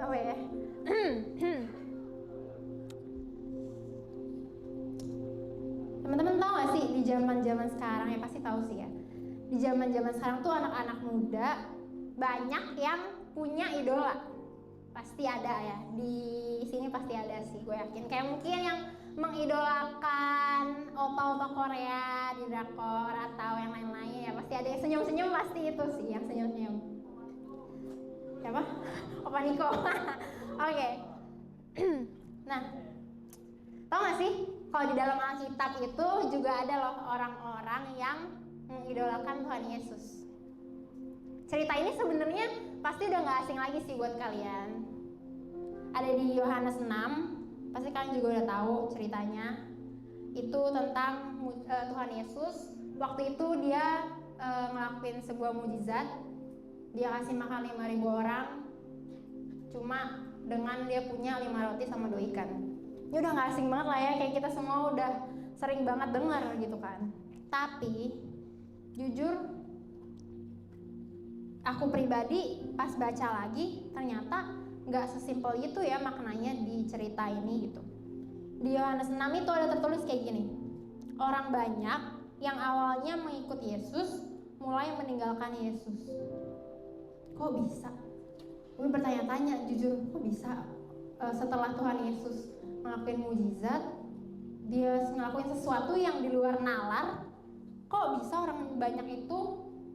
Apa ya? Teman-teman tahu gak sih di zaman sekarang, ya pasti tahu sih ya. Di zaman sekarang tuh anak-anak muda banyak yang punya idola. Pasti ada ya, di sini pasti ada sih, gue yakin. Kayak mungkin yang mengidolakan opa-opa Korea di drakor atau yang lain-lain ya, pasti ada yang senyum-senyum, pasti itu sih yang senyum-senyum. Siapa? Opa Niko. Oke. Nah, tau gak sih kalau di dalam Alkitab itu juga ada loh orang-orang yang mengidolakan Tuhan Yesus. Cerita ini sebenarnya pasti udah gak asing lagi sih buat kalian. Ada di Yohanes 6, pasti kalian juga udah tahu ceritanya. Itu tentang Tuhan Yesus. Waktu itu dia ngelakuin sebuah mujizat. Dia kasih makan 5.000 orang, cuma dengan dia punya 5 roti sama 2 ikan. Ini udah gak asing banget lah ya, kayak kita semua udah sering banget dengar gitu kan. Tapi jujur aku pribadi pas baca lagi ternyata nggak sesimpel itu ya maknanya di cerita ini gitu. Di Yohanes 6 itu ada tertulis kayak gini. Orang banyak yang awalnya mengikut Yesus mulai meninggalkan Yesus. Kok bisa? Gue bertanya-tanya jujur, kok bisa setelah Tuhan Yesus ngelakuin mujizat, dia ngelakuin sesuatu yang di luar nalar, kok bisa orang banyak itu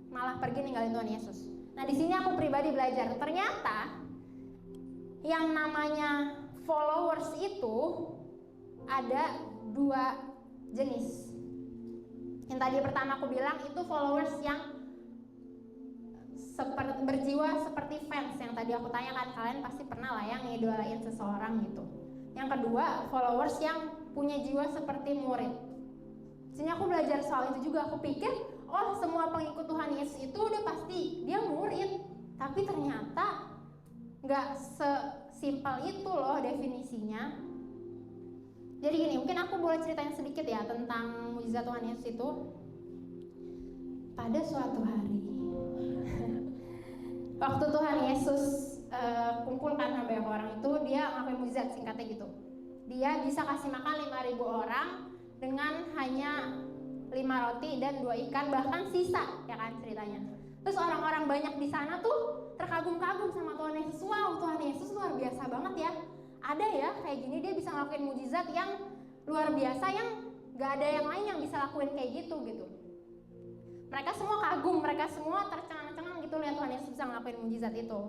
malah pergi ninggalin Tuhan Yesus? Nah, di sini aku pribadi belajar, ternyata yang namanya followers itu ada 2 jenis. Yang tadi pertama aku bilang itu followers yang berjiwa seperti fans, yang tadi aku tanyakan, kalian pasti pernah lah yang ngidolain seseorang gitu. Yang kedua, followers yang punya jiwa seperti murid. Sini aku belajar soal itu juga. Aku pikir, oh semua pengikut Tuhan Yesus itu udah pasti dia murid. Tapi ternyata nggak sesimpel itu loh definisinya. Jadi gini, mungkin aku boleh ceritain sedikit ya tentang mujizat Tuhan Yesus itu. Pada suatu hari, waktu Tuhan Yesus kumpulkan banyak orang itu, dia ngelakuin mujizat, singkatnya gitu. Dia bisa kasih makan 5.000 orang dengan hanya 5 roti dan 2 ikan, bahkan sisa ya kan ceritanya. Terus orang-orang banyak di sana tuh terkagum-kagum sama Tuhan Yesus. Wow, Tuhan Yesus luar biasa banget ya. Ada ya kayak gini, dia bisa ngelakuin mujizat yang luar biasa yang gak ada yang lain yang bisa lakuin kayak gitu. Mereka semua kagum, mereka semua tercengang-cengang gitu lihat Tuhan Yesus bisa ngelakuin mujizat itu.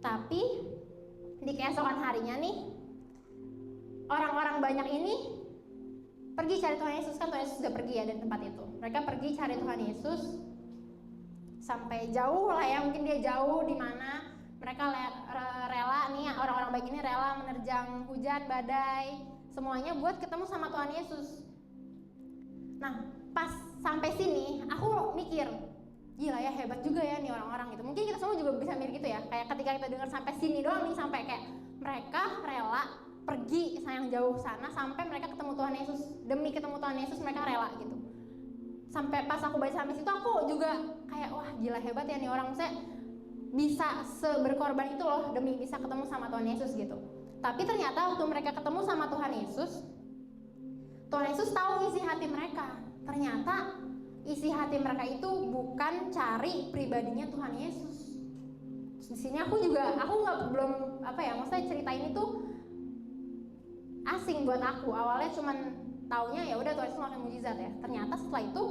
Tapi di keesokan harinya nih, orang-orang banyak ini pergi cari Tuhan Yesus, kan Tuhan Yesus sudah pergi ya dari tempat itu. Mereka pergi cari Tuhan Yesus sampai jauh lah ya, mungkin dia jauh di mana. Mereka rela nih, orang-orang baik ini rela menerjang hujan, badai, semuanya buat ketemu sama Tuhan Yesus. Nah, pas sampai sini aku mikir, gila ya, hebat juga ya nih orang-orang gitu. Mungkin kita semua juga bisa mikir gitu ya. Kayak ketika kita dengar sampai sini doang nih, sampai kayak mereka rela pergi sayang jauh sana sampai mereka ketemu Tuhan Yesus. Demi ketemu Tuhan Yesus mereka rela gitu. Sampai pas aku baca sampai situ aku juga kayak wah gila hebat ya nih orang, saya bisa seberkorban itu loh demi bisa ketemu sama Tuhan Yesus gitu. Tapi ternyata waktu mereka ketemu sama Tuhan Yesus tahu isi hati mereka. Ternyata isi hati mereka itu bukan cari pribadinya Tuhan Yesus. Di sini aku belum maksudnya cerita ini tuh asing buat aku. Awalnya cuman taunya ya udah Tuhan Yesus melakukan mujizat ya. Ternyata setelah itu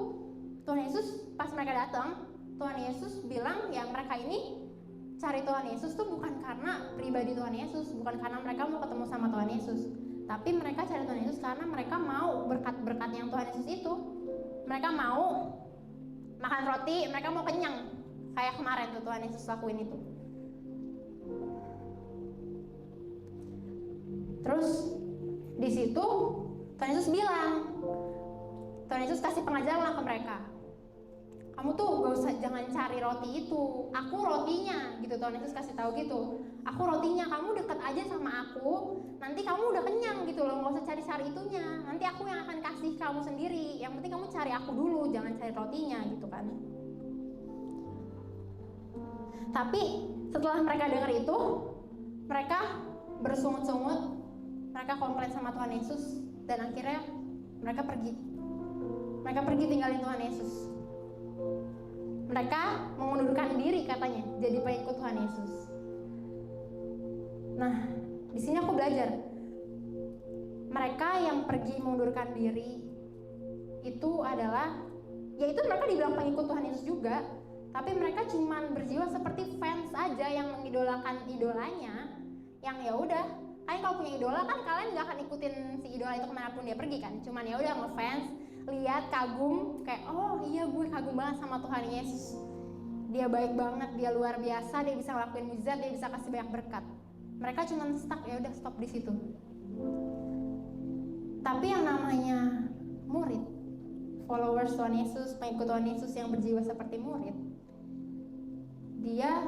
Tuhan Yesus pas mereka datang, Tuhan Yesus bilang ya mereka ini cari Tuhan Yesus tuh bukan karena pribadi Tuhan Yesus, bukan karena mereka mau ketemu sama Tuhan Yesus, tapi mereka cari Tuhan Yesus karena mereka mau berkat-berkat yang Tuhan Yesus itu. Mereka mau makan roti, mereka mau kenyang kayak kemarin tuh Tuhan Yesus lakuin itu. Terus di situ Tuhan Yesus bilang, Tuhan Yesus kasih pengajaran lah ke mereka. Kamu tuh jangan cari roti itu, aku rotinya gitu. Tuhan Yesus kasih tahu gitu, aku rotinya, kamu deket aja sama aku, nanti kamu udah kenyang gitu loh, nggak usah cari itunya, nanti aku yang akan kasih kamu sendiri, yang penting kamu cari aku dulu, jangan cari rotinya gitu kan. Tapi setelah mereka dengar itu, mereka bersungut-sungut, mereka komplain sama Tuhan Yesus, dan akhirnya mereka pergi. Mereka pergi tinggalin Tuhan Yesus. Mereka mengundurkan diri katanya jadi pengikut Tuhan Yesus. Nah, di sini aku belajar. Mereka yang pergi mengundurkan diri itu adalah, yaitu mereka dibilang pengikut Tuhan Yesus juga, tapi mereka cuman berjiwa seperti fans aja yang mengidolakan idolanya. Yang ya udah, kalian kalau punya idola kan kalian nggak akan ikutin si idola itu kemanapun dia pergi kan. Cuman ya udah ngefans, lihat, kagum, kayak oh iya gue kagum banget sama Tuhan Yesus. Dia baik banget, dia luar biasa, dia bisa ngelakuin mujizat, dia bisa kasih banyak berkat. Mereka cuman stuck, ya udah stop di situ. Tapi yang namanya murid, followers Tuhan Yesus, pengikut Tuhan Yesus yang berjiwa seperti murid, dia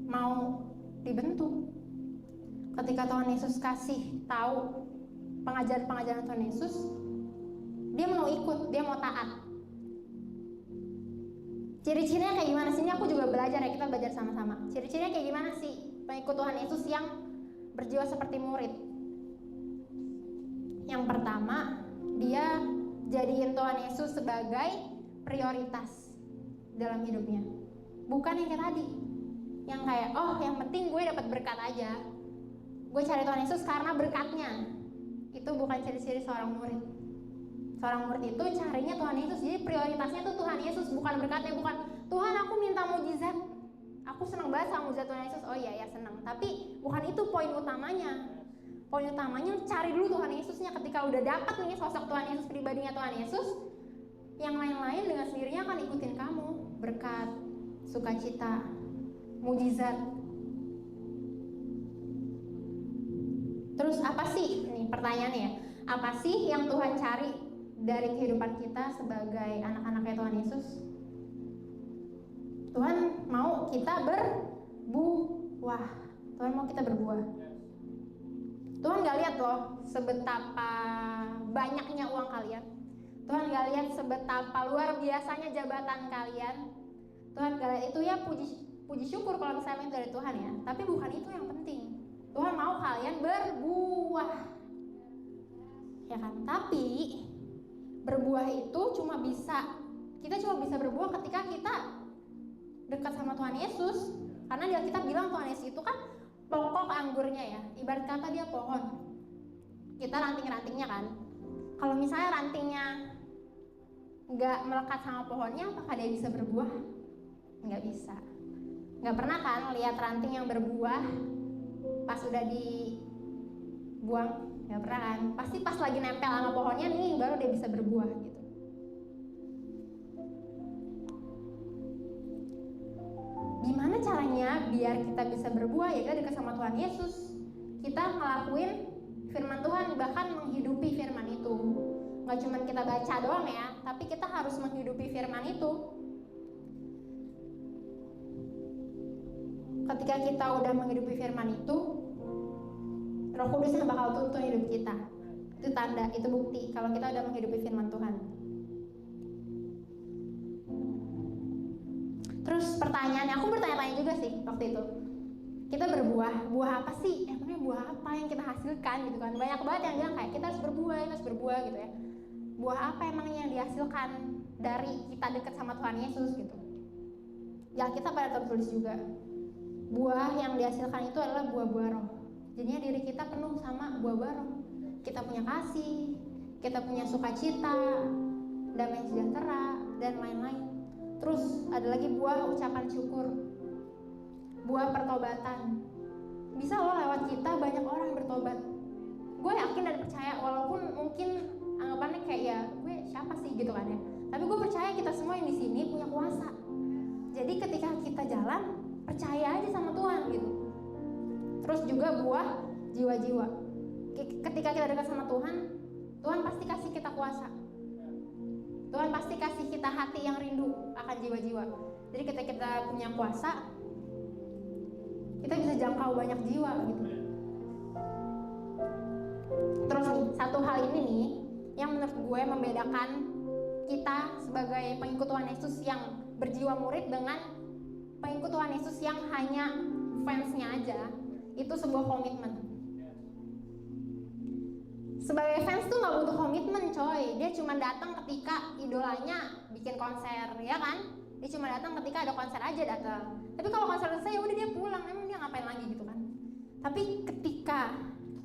mau dibentuk. Ketika Tuhan Yesus kasih tahu pengajaran-pengajaran Tuhan Yesus, dia mau ikut, dia mau taat. Ciri-cirinya kayak gimana sih? Ini aku juga belajar ya, kita belajar sama-sama. Ciri-cirinya kayak gimana sih pengikut Tuhan Yesus yang berjiwa seperti murid? Yang pertama, dia jadiin Tuhan Yesus sebagai prioritas dalam hidupnya. Bukan yang kayak tadi, yang kayak oh yang penting gue dapat berkat aja, gue cari Tuhan Yesus karena berkatnya. Itu bukan ciri-ciri seorang murid. Seorang murid itu carinya Tuhan Yesus, jadi prioritasnya tuh Tuhan Yesus, bukan berkatnya. Bukan Tuhan aku minta mujizat, aku senang banget sama mujizat Tuhan Yesus, oh iya ya senang, tapi bukan itu poin utamanya. Poin utamanya cari dulu Tuhan Yesusnya. Ketika udah dapat nih sosok Tuhan Yesus, pribadinya Tuhan Yesus, yang lain-lain dengan sendirinya akan ikutin kamu. Berkat, sukacita, mujizat. Terus apa sih, nih pertanyaannya ya, apa sih yang Tuhan cari dari kehidupan kita sebagai anak-anaknya Tuhan Yesus? Tuhan mau kita berbuah. Tuhan mau kita berbuah. Tuhan gak lihat loh sebetapa banyaknya uang kalian. Tuhan gak lihat sebetapa luar biasanya jabatan kalian. Tuhan gak lihat itu, ya puji syukur kalau misalnya itu dari Tuhan ya. Tapi bukan itu yang penting. Tuhan mau kalian berbuah, ya kan? Tapi berbuah itu kita cuma bisa berbuah ketika kita dekat sama Tuhan Yesus. Karena dia kita bilang Tuhan Yesus itu kan pokok anggurnya ya, ibarat kata dia pohon, kita ranting-rantingnya kan. Kalau misalnya rantingnya nggak melekat sama pohonnya, apakah dia bisa berbuah? Nggak bisa. Nggak pernah kan lihat ranting yang berbuah pas udah dibuang? Nggak pernah kan? Pasti pas lagi nempel sama pohonnya nih baru dia bisa berbuah gitu. Gimana caranya biar kita bisa berbuah? Ya kita dekat sama Tuhan Yesus. Kita ngelakuin firman Tuhan, bahkan menghidupi firman itu. Gak cuma kita baca doang ya, tapi kita harus menghidupi firman itu. Ketika kita udah menghidupi firman itu, Roh Kudus yang bakal tuntun hidup kita. Itu tanda, itu bukti kalau kita udah menghidupi firman Tuhan. Terus pertanyaannya, aku bertanya-tanya juga sih waktu itu. Kita berbuah, buah apa sih? Emangnya buah apa yang kita hasilkan gitu kan? Banyak banget yang bilang kayak kita harus berbuah gitu ya. Buah apa emangnya yang dihasilkan dari kita dekat sama Tuhan Yesus gitu? Ya kita pada tertulis juga. Buah yang dihasilkan itu adalah buah-buah roh. Jadinya diri kita penuh sama buah-buah roh. Kita punya kasih, kita punya sukacita, damai sejahtera, dan lain-lain. Terus ada lagi buah ucapan syukur, buah pertobatan. Bisa loh lewat kita banyak orang bertobat. Gue yakin dan percaya, walaupun mungkin anggapannya kayak ya gue siapa sih gitu kan ya. Tapi gue percaya kita semua yang di sini punya kuasa. Jadi ketika kita jalan, percaya aja sama Tuhan gitu. Terus juga buah jiwa-jiwa. Ketika kita dekat sama Tuhan, Tuhan pasti kasih kita kuasa. Tuhan pasti kasih kita hati yang rindu akan jiwa-jiwa. Jadi ketika kita punya kuasa, kita bisa jangkau banyak jiwa gitu. Terus nih, satu hal ini nih yang menurut gue membedakan kita sebagai pengikut Tuhan Yesus yang berjiwa murid dengan pengikut Tuhan Yesus yang hanya fansnya aja, itu sebuah komitmen. Sebagai fans tuh nggak butuh komitmen coy, dia cuma datang ketika idolanya bikin konser, ya kan? Dia cuma datang ketika ada konser aja datang. Tapi kalau konser selesai ya udah dia pulang, emang dia ngapain lagi gitu kan? Tapi ketika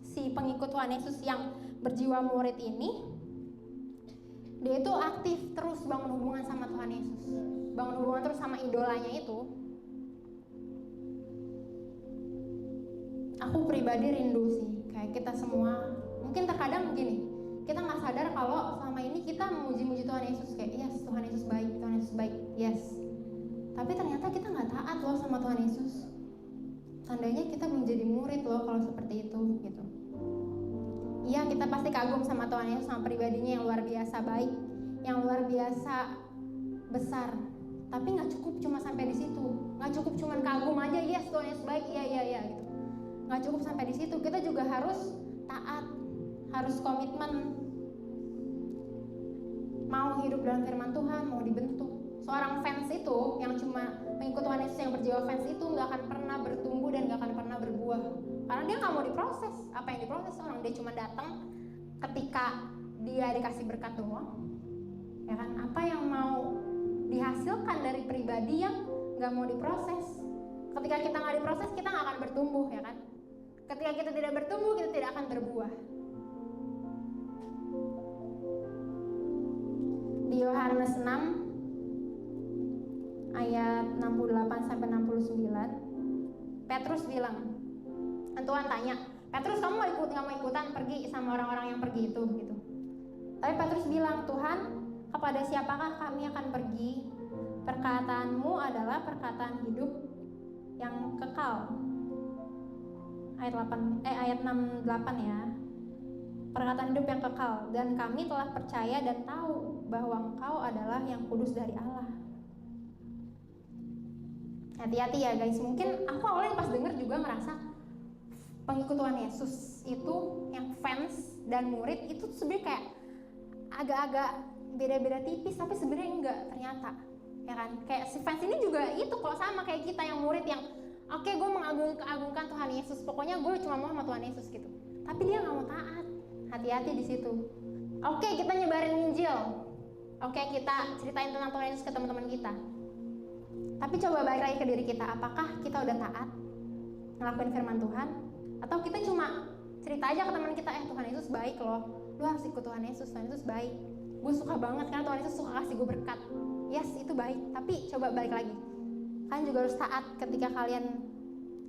si pengikut Tuhan Yesus yang berjiwa murid ini, dia itu aktif terus bangun hubungan sama Tuhan Yesus, bangun hubungan terus sama idolanya itu. Aku pribadi rindu sih, kayak kita semua. Mungkin terkadang begini, kita nggak sadar kalau selama ini kita memuji-muji Tuhan Yesus, kayak yes Tuhan Yesus baik, Tuhan Yesus baik, yes. Tapi ternyata kita nggak taat loh sama Tuhan Yesus. Tandanya kita menjadi murid loh kalau seperti itu gitu. Iya, kita pasti kagum sama Tuhan Yesus, sama pribadinya yang luar biasa baik, yang luar biasa besar. Tapi nggak cukup cuma sampai di situ, nggak cukup cuma kagum aja, yes Tuhan Yesus baik, iya gitu. Nggak cukup sampai di situ, kita juga harus taat, harus komitmen, mau hidup dalam firman Tuhan, mau dibentuk. Seorang fans itu yang cuma mengikut Tuhan Yesus, yang berjiwa fans itu nggak akan pernah bertumbuh dan nggak akan pernah berbuah, karena dia nggak mau diproses. Apa yang diproses orang, dia cuma datang ketika dia dikasih berkat doang, ya kan? Apa yang mau dihasilkan dari pribadi yang nggak mau diproses? Ketika kita nggak diproses, kita nggak akan bertumbuh, ya kan? Ketika kita tidak bertumbuh, kita tidak akan berbuah. Di Yohanes 6 ayat 68 sampai 69, Petrus bilang, Tuhan tanya, Petrus kamu nggak mau ikutan pergi sama orang-orang yang pergi itu gitu. Tapi Petrus bilang, Tuhan, kepada siapakah kami akan pergi? Perkataanmu adalah perkataan hidup yang kekal. Ayat 68 ya. Perkataan hidup yang kekal, dan kami telah percaya dan tahu bahwa Engkau adalah yang kudus dari Allah. Hati-hati ya guys, mungkin aku awalnya pas denger juga ngerasa pengikut Tuhan Yesus itu yang fans dan murid itu sebenarnya kayak agak-agak beda-beda tipis, tapi sebenarnya enggak ternyata, ya kan? Kayak si fans ini juga itu kok sama kayak kita yang murid yang oke, gue mengagungkan Tuhan Yesus, pokoknya gue cuma mau sama Tuhan Yesus gitu. Tapi dia nggak mau taat. Hati-hati di situ. Oke, kita nyebarin Injil. Oke, kita ceritain tentang Tuhan Yesus ke teman-teman kita. Tapi coba balik lagi ke diri kita, apakah kita udah taat ngelakuin firman Tuhan? Atau kita cuma cerita aja ke teman kita, Tuhan Yesus baik loh, lu harus ikut Tuhan Yesus baik. Gue suka banget karena Tuhan Yesus suka kasih gue berkat. Yes, itu baik, tapi coba balik lagi. Kalian juga harus taat ketika kalian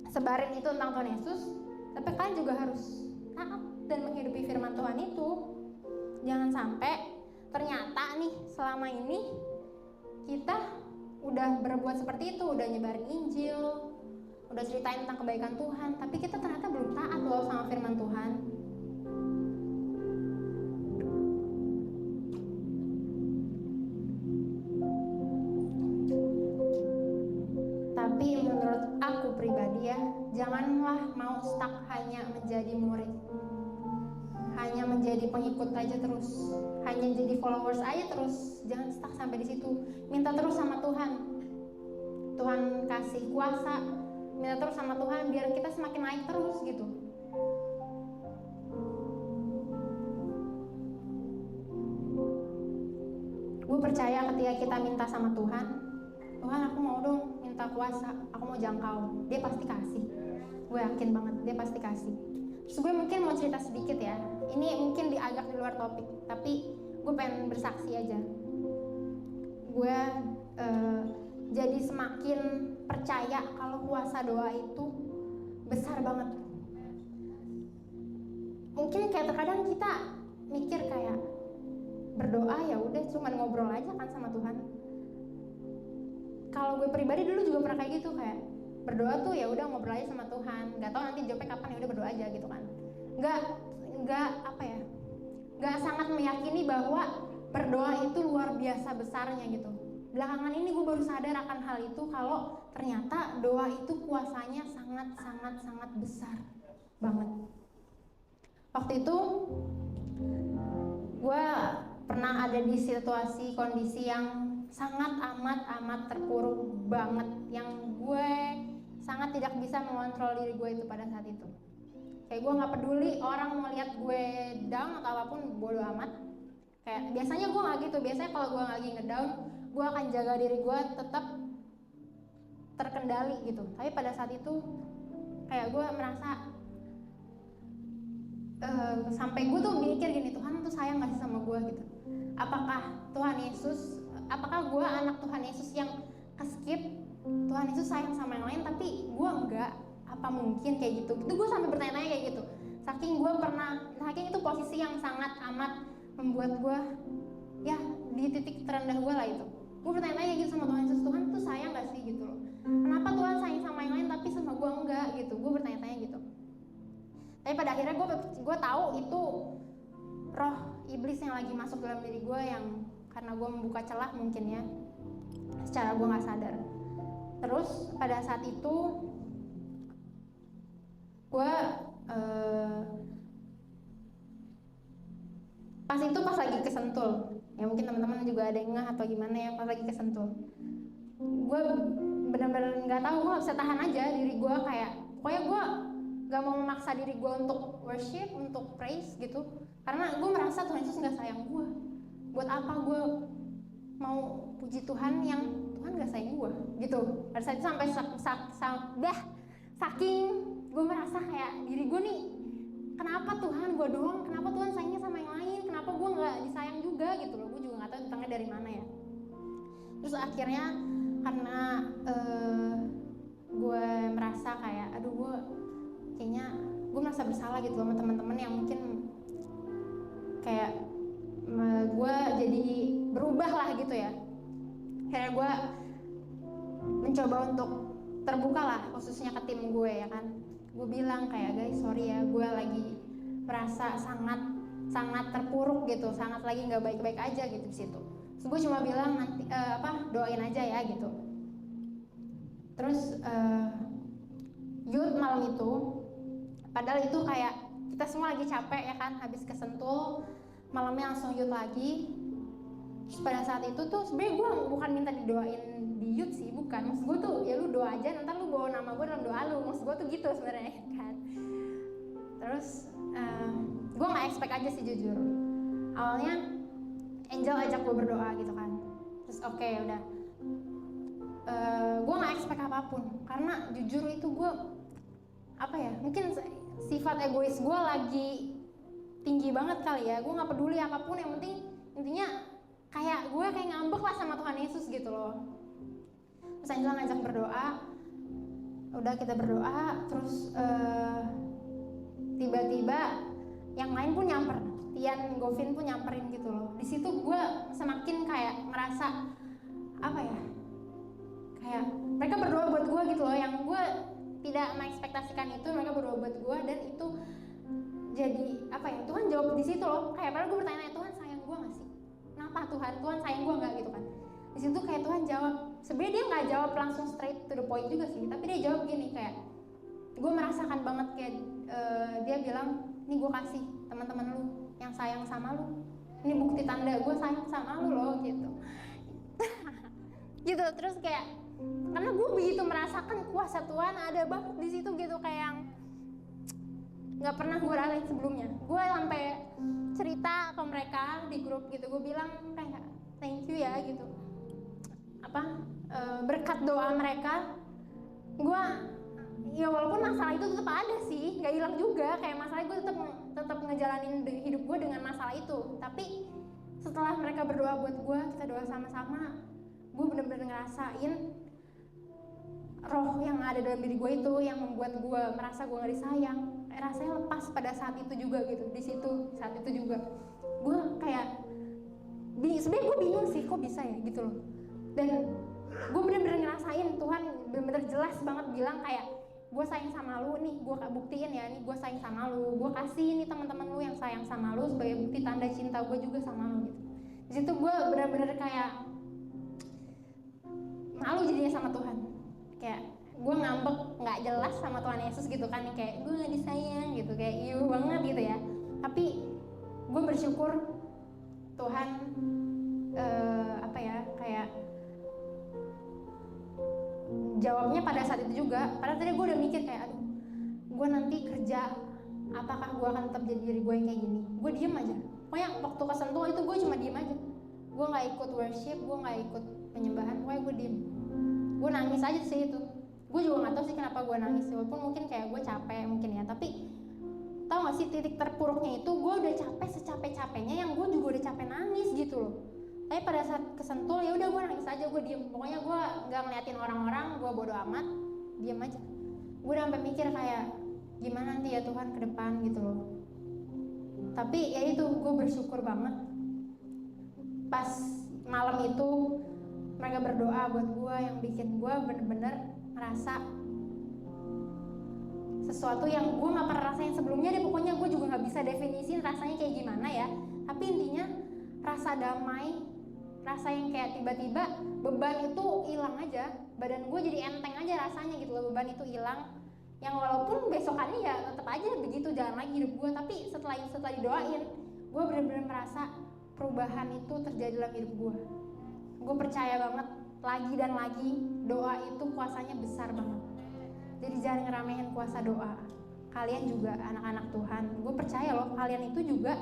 sebarin itu tentang Tuhan Yesus, tapi kalian juga harus taat dan menghidupi firman Tuhan itu. Jangan sampai ternyata nih selama ini kita udah berbuat seperti itu, udah nyebarin Injil, udah ceritain tentang kebaikan Tuhan, tapi kita ternyata belum taat loh sama firman Tuhan. Tapi menurut aku pribadi ya, janganlah mau stuck hanya menjadi murid, hanya menjadi pengikut aja terus, hanya jadi followers aja terus. Jangan stuck sampai di situ. Minta terus sama Tuhan. Tuhan kasih kuasa. Minta terus sama Tuhan biar kita semakin naik terus gitu. Gue percaya ketika kita minta sama Tuhan, Tuhan aku mau dong minta kuasa, aku mau jangkau, dia pasti kasih. Gue yakin banget dia pasti kasih. Terus gue mungkin mau cerita sedikit ya. Ini mungkin agak di luar topik, tapi gue pengen bersaksi aja. Gue jadi semakin percaya kalau kuasa doa itu besar banget. Mungkin kayak terkadang kita mikir kayak berdoa ya udah cuman ngobrol aja kan sama Tuhan. Kalau gue pribadi dulu juga pernah kayak gitu, kayak berdoa tuh ya udah ngobrol aja sama Tuhan, nggak tahu nanti jawabnya kapan, ya udah berdoa aja gitu kan. Nggak sangat meyakini bahwa berdoa itu luar biasa besarnya gitu. Belakangan ini gue baru sadar akan hal itu, kalau ternyata doa itu kuasanya sangat besar banget. Waktu itu gue pernah ada di situasi kondisi yang sangat amat terpuruk banget, yang gue sangat tidak bisa mengontrol diri gue itu pada saat itu. Kayak gue nggak peduli orang mau lihat gue down atau apapun, bodo amat. Kayak biasanya gue nggak gitu. Biasanya kalau gue lagi ngedown, gue akan jaga diri gue tetap terkendali gitu. Tapi pada saat itu kayak gue merasa sampai gue tuh mikir gini, Tuhan tuh sayang gak sih sama gue gitu. Apakah gue anak Tuhan Yesus yang keskip Tuhan Yesus sayang sama yang lain tapi gue enggak? Apa mungkin kayak gitu? Itu gue sampai bertanya-tanya kayak gitu. Saking itu posisi yang sangat amat membuat gue ya di titik terendah gue lah itu. Gue bertanya-tanya gitu sama Tuhan Yesus, Tuhan tuh sayang gak sih gitu loh. Kenapa Tuhan sayang sama yang lain tapi sama gue enggak gitu? Gue bertanya-tanya gitu. Tapi pada akhirnya gue tahu itu roh iblis yang lagi masuk dalam diri gue, yang karena gue membuka celah mungkin ya, secara gue nggak sadar. Terus pada saat itu gue pas lagi kesentul, ya mungkin teman-teman juga ada yang ngeh atau gimana ya, pas lagi kesentul gue benar-benar nggak tahu, gue nggak bisa tahan aja diri gue, kayak pokoknya gue gak mau memaksa diri gue untuk worship, untuk praise gitu, karena gue merasa Tuhan Yesus gak sayang gue. Buat apa gue mau puji Tuhan yang Tuhan gak sayang gue gitu. Pada saat itu saking gue merasa kayak diri gue nih, kenapa Tuhan gue doang, kenapa Tuhan sayangnya sama yang lain, kenapa gue gak disayang juga gitu loh. Gue juga gak tahu tentangnya dari mana ya. Terus akhirnya karena gue merasa kayak kayaknya gue merasa bersalah gitu sama teman-teman yang mungkin kayak gue jadi berubah lah gitu ya. Kayak gue mencoba untuk terbuka lah, khususnya ke tim gue ya kan. Gue bilang kayak, guys sorry ya, gue lagi merasa sangat terpuruk gitu, sangat lagi nggak baik-baik aja gitu di situ. Terus gue cuma bilang nanti doain aja ya gitu. Terus youth malam itu, padahal itu kayak kita semua lagi capek ya kan, habis kesentul, malamnya langsung youth lagi. Terus pada saat itu tuh sebenarnya gue bukan minta didoain di youth sih, bukan. Maksud gue tuh ya lu doa aja, nanti lu bawa nama gue dalam doa lu. Maksud gue tuh gitu sebenarnya kan. Terus gue nggak expect aja sih jujur. Awalnya Angel ajak gue berdoa gitu kan. Terus oke, udah. Gue nggak expect apapun, karena jujur itu gue mungkin sifat egois gue lagi tinggi banget kali ya. Gue nggak peduli apapun, yang penting intinya kayak gue ngambek lah sama Tuhan Yesus gitu loh. Terus Angela ngajak berdoa, udah kita berdoa, terus tiba-tiba yang lain pun nyamper, Tian, Govin pun nyamperin gitu loh. Di situ gue semakin kayak merasa kayak mereka berdoa buat gue gitu loh, yang gue tidak mengekspektasikan itu. Mereka berdoa buat gue dan itu jadi Tuhan jawab di situ loh. Kayak padahal gue bertanya, Tuhan sayang gue nggak sih? Kenapa Tuhan sayang gue nggak gitu kan? Di situ kayak Tuhan jawab. Sebenarnya dia nggak jawab langsung straight to the point juga sih, tapi dia jawab gini, kayak gue merasakan banget kayak dia bilang, ini gue kasih teman-teman lu yang sayang sama lu, ini bukti tanda gue sayang sama lu loh gitu. Gitu. Terus kayak karena gue begitu merasakan kuasa Tuhan ada banget di situ gitu, kayak yang nggak pernah gue rasain sebelumnya. Gue sampai cerita ke mereka di grup gitu, gue bilang kayak thank you ya gitu, berkat doa mereka gue ya walaupun masalah itu tetap ada sih, nggak hilang juga, kayak masalah gue tetap ngejalanin hidup gue dengan masalah itu. Tapi setelah mereka berdoa buat gue, kita doa sama-sama, gue bener-bener ngerasain roh yang ada dalam diri gue itu yang membuat gue merasa gue nggak disayang. Rasanya lepas pada saat itu juga gitu. Di situ saat itu juga gue kayak sebenarnya gue bingung sih kok bisa ya gitu loh. Dan gue bener-bener ngerasain Tuhan bener-bener jelas banget bilang kayak, gue sayang sama lu nih, gue buktiin ya nih gue sayang sama lu, gue kasih nih teman-teman lu yang sayang sama lu sebagai bukti tanda cinta gue juga sama lu gitu. Di situ gue bener-bener kayak malu jadinya sama Tuhan, kayak gue ngambek nggak jelas sama Tuhan Yesus gitu kan, kayak gue nggak disayang gitu, kayak iu banget gitu ya. Tapi gue bersyukur Tuhan kayak kayak jawabnya pada saat itu juga. Padahal tadi gue udah mikir kayak, aduh, gue nanti kerja, apakah gue akan tetap jadi diri gue yang kayak gini? Gue diem aja. Pokoknya waktu kesentuh itu gue cuma diem aja. Gue nggak ikut worship, gue nggak ikut penyembahan, pokoknya gue diem. Gue nangis aja sih itu. Gue juga nggak tahu sih kenapa gue nangis, walaupun mungkin kayak gue capek mungkin ya. Tapi tau gak sih titik terpuruknya itu, gue udah capek secapek-capeknya, yang gue juga udah capek nangis gitu loh. Tapi pada saat kesentul ya udah gue nangis aja, gue diem. Pokoknya gue nggak ngeliatin orang-orang, gue bodo amat, diem aja. Gue udah sampai mikir kayak gimana nanti ya Tuhan ke depan gitu loh. Tapi ya itu, gue bersyukur banget pas malam itu mereka berdoa buat gue, yang bikin gue bener-bener ngerasa sesuatu yang gue gak pernah rasain sebelumnya deh. Pokoknya gue juga gak bisa definisiin rasanya kayak gimana ya, tapi intinya rasa damai, rasa yang kayak tiba-tiba beban itu hilang aja, badan gue jadi enteng aja rasanya gitu loh. Beban itu hilang, yang walaupun besokannya ya tetap aja begitu jalan lagi hidup gue, tapi setelah didoain gue benar-benar merasa perubahan itu terjadi dalam hidup gue. Gue percaya banget lagi dan lagi doa itu kuasanya besar banget. Jadi jangan ngeremehin kuasa doa. Kalian juga anak-anak Tuhan, gue percaya loh kalian itu juga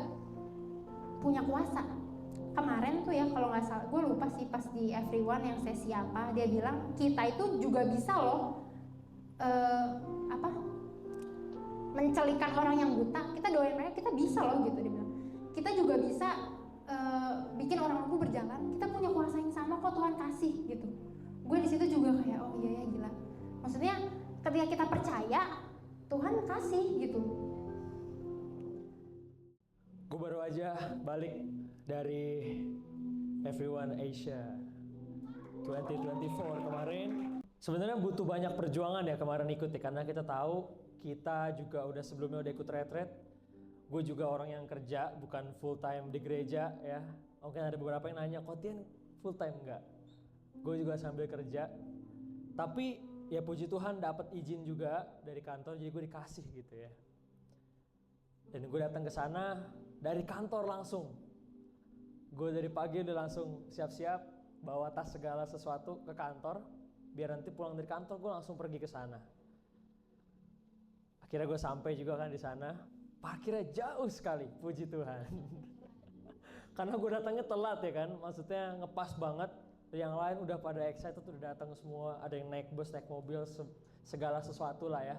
punya kuasa. Kemarin tuh ya kalau nggak salah, gue lupa sih pas di Everyone yang sesi apa, dia bilang kita itu juga bisa loh mencelikan orang yang buta. Kita doain mereka, kita bisa loh gitu dia bilang. Kita juga bisa bikin orang lumpuh berjalan. Kita punya kuasa yang sama kok, Tuhan kasih gitu. Gue di situ juga kayak oh iya ya, gila. Maksudnya ketika kita percaya, Tuhan kasih gitu. Gue baru aja balik dari Everyone Asia 2024 kemarin. Sebenarnya butuh banyak perjuangan ya kemarin ikut ya, karena kita tahu kita juga udah sebelumnya udah ikut retret. Gue juga orang yang kerja, bukan full time di gereja ya. Mungkin ada beberapa yang nanya, kok Tian full time enggak? Gue juga sambil kerja. Tapi ya puji Tuhan dapat izin juga dari kantor, jadi gue dikasih gitu ya. Dan gue datang ke sana dari kantor langsung. Gue dari pagi udah langsung siap-siap bawa tas segala sesuatu ke kantor, biar nanti pulang dari kantor gue langsung pergi ke sana. Akhirnya gue sampai juga kan di sana. Parkirnya jauh sekali, puji Tuhan. Karena gue datangnya telat ya kan, maksudnya ngepas banget. Yang lain udah pada excited, udah datang semua. Ada yang naik bus, naik mobil, segala sesuatu lah ya.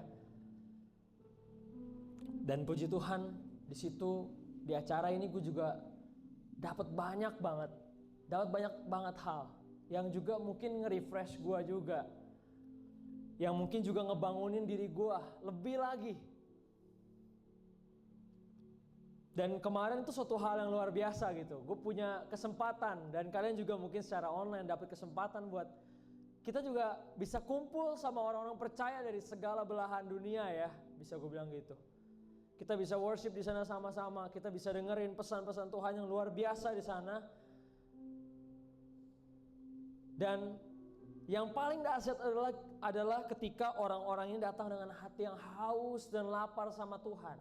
Dan puji Tuhan di situ, di acara ini gue juga dapat banyak banget hal yang juga mungkin nge-refresh gue juga, yang mungkin juga ngebangunin diri gue lebih lagi. Dan kemarin itu suatu hal yang luar biasa gitu. Gue punya kesempatan, dan kalian juga mungkin secara online dapat kesempatan buat kita juga bisa kumpul sama orang-orang percaya dari segala belahan dunia ya, bisa gue bilang gitu. Kita bisa worship di sana sama-sama, kita bisa dengerin pesan-pesan Tuhan yang luar biasa di sana. Dan yang paling dahsyat adalah ketika orang-orang ini datang dengan hati yang haus dan lapar sama Tuhan.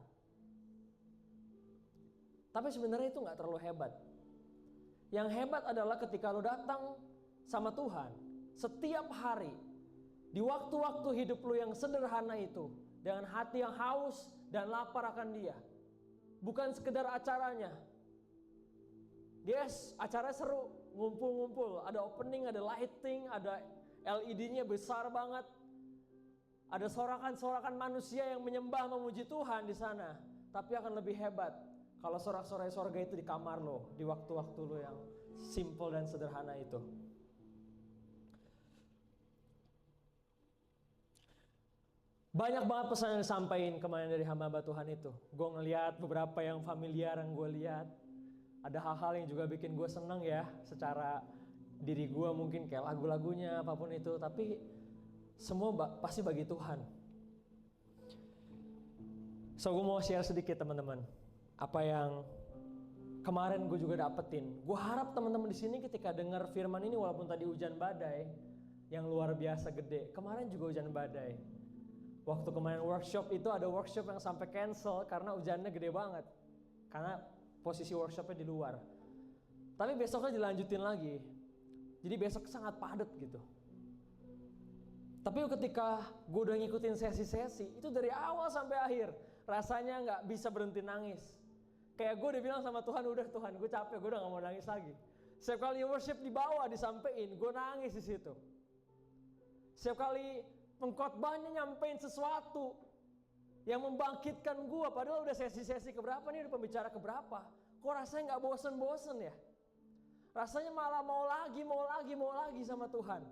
Tapi sebenarnya itu gak terlalu hebat. Yang hebat adalah ketika lo datang sama Tuhan setiap hari, di waktu-waktu hidup lo yang sederhana itu, dengan hati yang haus dan lapar akan Dia. Bukan sekedar acaranya. Yes, acaranya seru, ngumpul-ngumpul, ada opening, ada lighting, ada LED-nya besar banget. Ada sorakan-sorakan manusia yang menyembah memuji Tuhan di sana. Tapi akan lebih hebat kalau sorak-sorai sorga itu di kamar lo, di waktu-waktu lo yang simple dan sederhana itu. Banyak banget pesan yang disampaikan kemarin dari hamba Tuhan itu. Gue ngeliat beberapa yang familiar yang gue lihat. Ada hal-hal yang juga bikin gue seneng ya, secara diri gue mungkin kayak lagu-lagunya, apapun itu. Tapi semua pasti bagi Tuhan. So gue mau share sedikit teman-teman, apa yang kemarin gue juga dapetin. Gue harap teman-teman di sini ketika dengar firman ini, walaupun tadi hujan badai yang luar biasa gede, kemarin juga hujan badai. Waktu kemarin workshop itu ada workshop yang sampai cancel karena hujannya gede banget, karena posisi workshopnya di luar. Tapi besoknya dilanjutin lagi. Jadi besok sangat padat gitu. Tapi ketika gue udah ngikutin sesi-sesi, itu dari awal sampai akhir, rasanya nggak bisa berhenti nangis. Kayak gue udah bilang sama Tuhan, udah Tuhan, gue capek, gue udah nggak mau nangis lagi. Setiap kali worship di bawah disampein, gue nangis di situ. Setiap kali pengkhotbahnya nyampein sesuatu yang membangkitkan gue, padahal udah sesi-sesi keberapa nih, udah pembicara keberapa. Kok rasanya nggak bosen-bosen ya? Rasanya malah mau lagi sama Tuhan.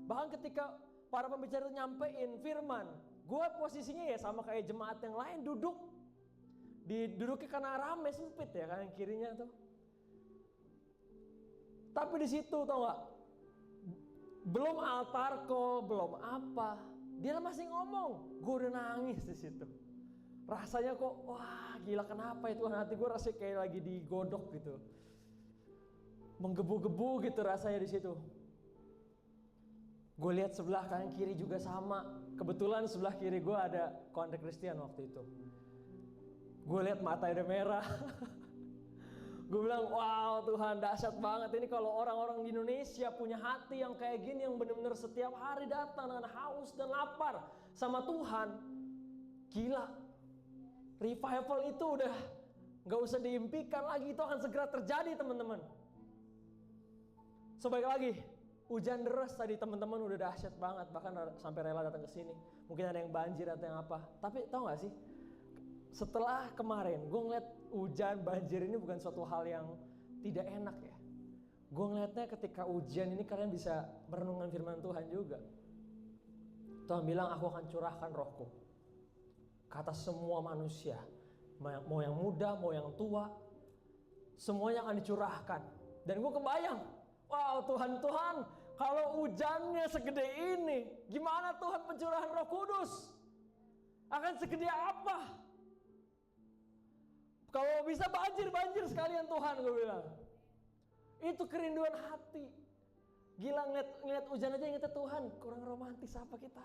Bahkan ketika para pembicara itu nyampein firman, gue posisinya ya sama kayak jemaat yang lain, duduknya karena rame, sempit ya kanan kirinya tuh. Tapi di situ tau gak, belum altar call, belum apa, dia masih ngomong, gue udah nangis di situ. Rasanya kok, wah gila, kenapa itu hati gue rasanya kayak lagi digodok gitu, menggebu-gebu gitu rasanya di situ. Gue lihat sebelah kanan kiri juga sama. Kebetulan sebelah kiri gue ada kontrak Kristen waktu itu. Gue lihat matanya udah merah. Gue bilang, wow Tuhan dahsyat banget. Ini kalau orang-orang di Indonesia punya hati yang kayak gini, yang benar-benar setiap hari datang dengan haus dan lapar sama Tuhan, gila. Revival itu udah gak usah diimpikan lagi, itu akan segera terjadi teman-teman. So baik lagi, hujan deras tadi teman-teman udah dahsyat banget, bahkan sampai rela datang ke sini. Mungkin ada yang banjir atau yang apa. Tapi tahu nggak sih? Setelah kemarin, gue ngeliat hujan banjir ini bukan suatu hal yang tidak enak ya. Gue ngeliatnya ketika hujan ini kalian bisa merenungkan firman Tuhan juga. Tuhan bilang, aku akan curahkan rohku ke atas semua manusia, mau yang muda, mau yang tua, semuanya akan dicurahkan. Dan gue kebayang, wow Tuhan, kalau hujannya segede ini, gimana Tuhan pencurahan Roh Kudus? Akan segede apa? Kalau bisa banjir sekalian Tuhan, gue bilang. Itu kerinduan hati. Gila ngeliat hujan aja ingetnya Tuhan, kurang romantis apa kita?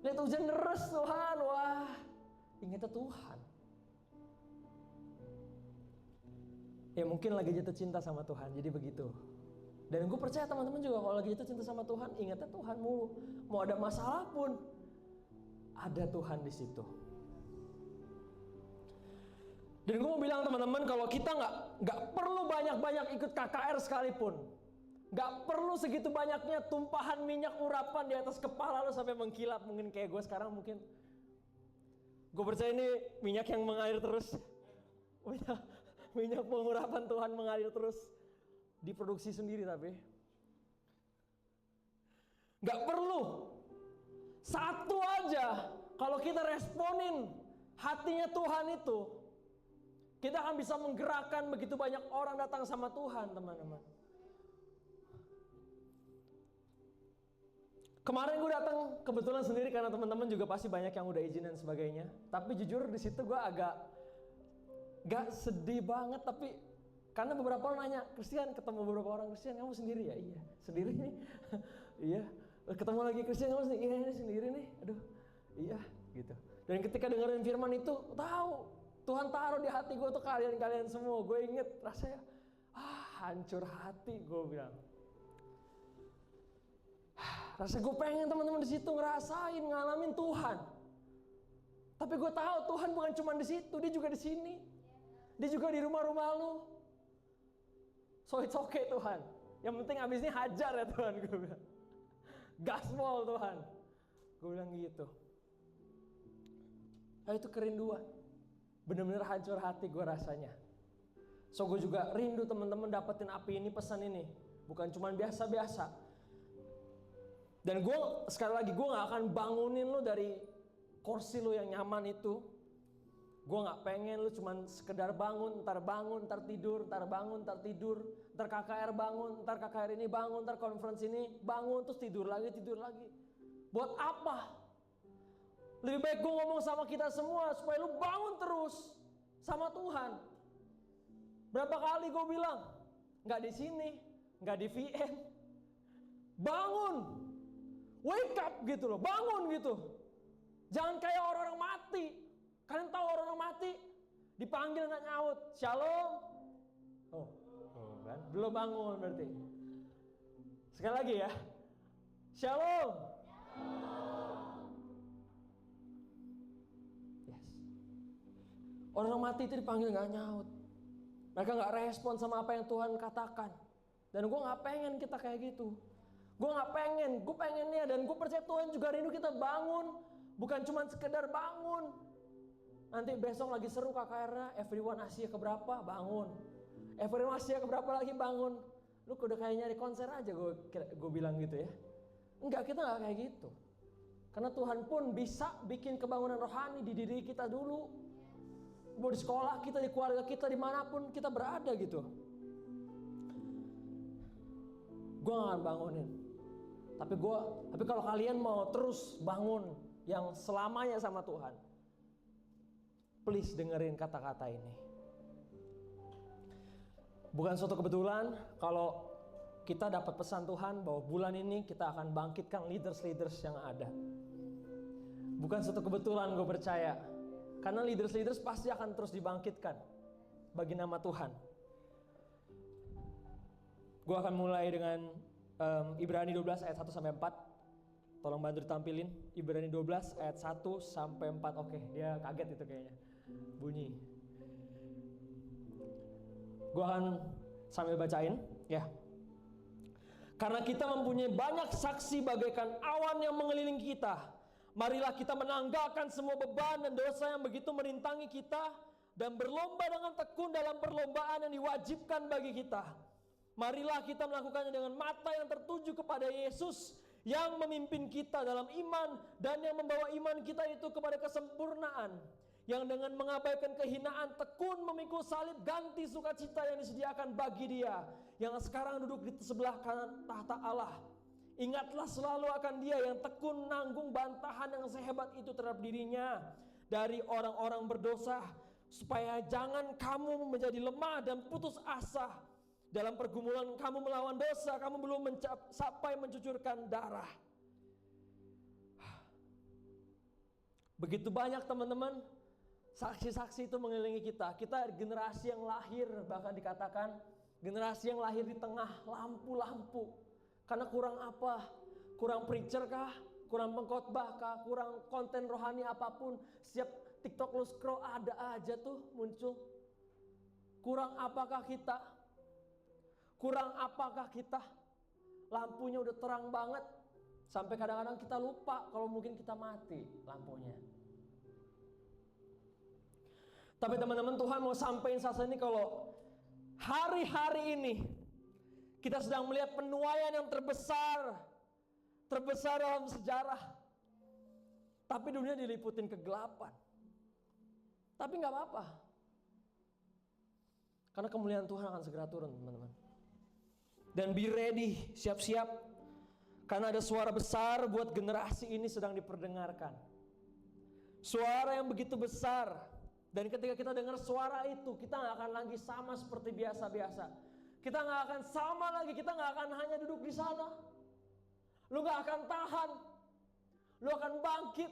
Lihat hujan deras Tuhan, wah ingetnya Tuhan. Ya mungkin lagi jatuh cinta sama Tuhan, jadi begitu. Dan gue percaya teman-teman juga kalau lagi jatuh cinta sama Tuhan, ingatnya Tuhan, mau ada masalah pun ada Tuhan di situ. Dan gue mau bilang teman-teman, kalau kita nggak perlu banyak-banyak ikut KKR sekalipun, nggak perlu segitu banyaknya tumpahan minyak urapan di atas kepala lo sampai mengkilap, mungkin kayak gue sekarang mungkin. Gue percaya ini minyak yang mengalir terus, minyak pengurapan Tuhan mengalir terus, diproduksi sendiri tapi. Nggak perlu, satu aja kalau kita responin hatinya Tuhan itu, kita akan bisa menggerakkan begitu banyak orang datang sama Tuhan, teman-teman. Kemarin gue datang kebetulan sendiri karena teman-teman juga pasti banyak yang udah izin dan sebagainya. Tapi jujur di situ gue agak gak sedih banget, tapi karena beberapa orang nanya, Christian, ketemu beberapa orang Christian, kamu sendiri ya? Iya, sendiri nih. Iya, ketemu lagi Christian, kamu sendiri? Iya, ini sendiri nih. Aduh, iya, gitu. Dan ketika dengerin firman itu, tahu Tuhan taruh di hati gue tuh kalian-kalian semua. Gue inget rasanya, hancur hati gue bilang. Rasanya gue pengen teman-teman di situ ngerasain, ngalamin Tuhan. Tapi gue tahu Tuhan bukan cuma di situ, dia juga di sini. Dia juga di rumah-rumah lu. So it's okay Tuhan. Yang penting abis ini hajar ya Tuhan, gue bilang. Gaspol Tuhan. Gue bilang gitu. Nah, itu kerinduan. Bener-bener hancur hati gue rasanya. So gue juga rindu teman-teman dapetin api ini, pesan ini. Bukan cuma biasa-biasa. Dan gue sekali lagi, gue gak akan bangunin lo dari kursi lo yang nyaman itu. Gue gak pengen lo cuman sekedar bangun, ntar tidur, ntar bangun, ntar tidur. Ntar KKR bangun, ntar KKR ini bangun, ntar conference ini bangun, terus tidur lagi. Buat apa? Lebih baik gue ngomong sama kita semua supaya lu bangun terus sama Tuhan. Berapa kali gue bilang, nggak di sini, nggak di VM, bangun, wake up gitu loh, bangun gitu. Jangan kayak orang-orang mati. Kalian tahu orang-orang mati dipanggil nggak nyaut, shalom. Oh, kan? Belum bangun berarti. Sekali lagi ya. Shalom. Yes. Orang mati itu dipanggil gak nyaut. Mereka gak respon sama apa yang Tuhan katakan. Dan gue gak pengen kita kayak gitu. Gue pengennya, dan gue percaya Tuhan juga rindu kita bangun. Bukan cuma sekedar bangun. Nanti besok lagi seru KKR-nya, everyone Asia keberapa, bangun. Everyone Asia keberapa lagi, bangun. Lu udah kayak nyari konser aja, gue bilang gitu ya. Enggak, kita gak kayak gitu. Karena Tuhan pun bisa bikin kebangunan rohani di diri kita dulu. Mau di sekolah kita, di keluarga kita, dimanapun kita berada gitu. Gue gak akan bangunin. Tapi kalau kalian mau terus bangun yang selamanya sama Tuhan, please dengerin kata-kata ini. Bukan suatu kebetulan kalau kita dapat pesan Tuhan bahwa bulan ini kita akan bangkitkan leaders-leaders yang ada. Bukan suatu kebetulan, gue percaya. Karena leaders-leaders pasti akan terus dibangkitkan bagi nama Tuhan. Gue akan mulai dengan Ibrani 12 ayat 1 sampai 4. Tolong bantu ditampilin. Ibrani 12 ayat 1 sampai 4. Oke, dia kaget itu kayaknya. Bunyi. Gue akan sambil bacain ya. Karena kita mempunyai banyak saksi bagaikan awan yang mengelilingi kita, marilah kita menanggalkan semua beban dan dosa yang begitu merintangi kita, dan berlomba dengan tekun dalam perlombaan yang diwajibkan bagi kita. Marilah kita melakukannya dengan mata yang tertuju kepada Yesus yang memimpin kita dalam iman dan yang membawa iman kita itu kepada kesempurnaan. Yang dengan mengabaikan kehinaan tekun memikul salib ganti sukacita yang disediakan bagi Dia yang sekarang duduk di sebelah kanan tahta Allah. Ingatlah selalu akan Dia yang tekun nanggung bantahan yang sehebat itu terhadap dirinya dari orang-orang berdosa, supaya jangan kamu menjadi lemah dan putus asa. Dalam pergumulan kamu melawan dosa, kamu belum sampai mencucurkan darah. Begitu banyak teman-teman, saksi-saksi itu mengelilingi kita. Kita generasi yang lahir, bahkan dikatakan generasi yang lahir di tengah lampu-lampu. Karena kurang apa? Kurang preacher kah? Kurang pengkhotbah kah? Kurang konten rohani apapun. Setiap TikTok lu scroll ada aja tuh muncul. Kurang apakah kita? Kurang apakah kita? Lampunya udah terang banget. Sampai kadang-kadang kita lupa kalau mungkin kita mati lampunya. Tapi teman-teman, Tuhan mau sampaikan saat ini kalau hari-hari ini kita sedang melihat penuaian yang terbesar dalam sejarah. Tapi dunia diliputin kegelapan. Tapi gak apa-apa. Karena kemuliaan Tuhan akan segera turun, teman-teman. Dan be ready, siap-siap. Karena ada suara besar buat generasi ini sedang diperdengarkan. Suara yang begitu besar. Dan ketika kita dengar suara itu, kita gak akan lagi sama seperti biasa-biasa. Kita gak akan sama lagi, kita gak akan hanya duduk di sana. Lu gak akan tahan. Lu akan bangkit.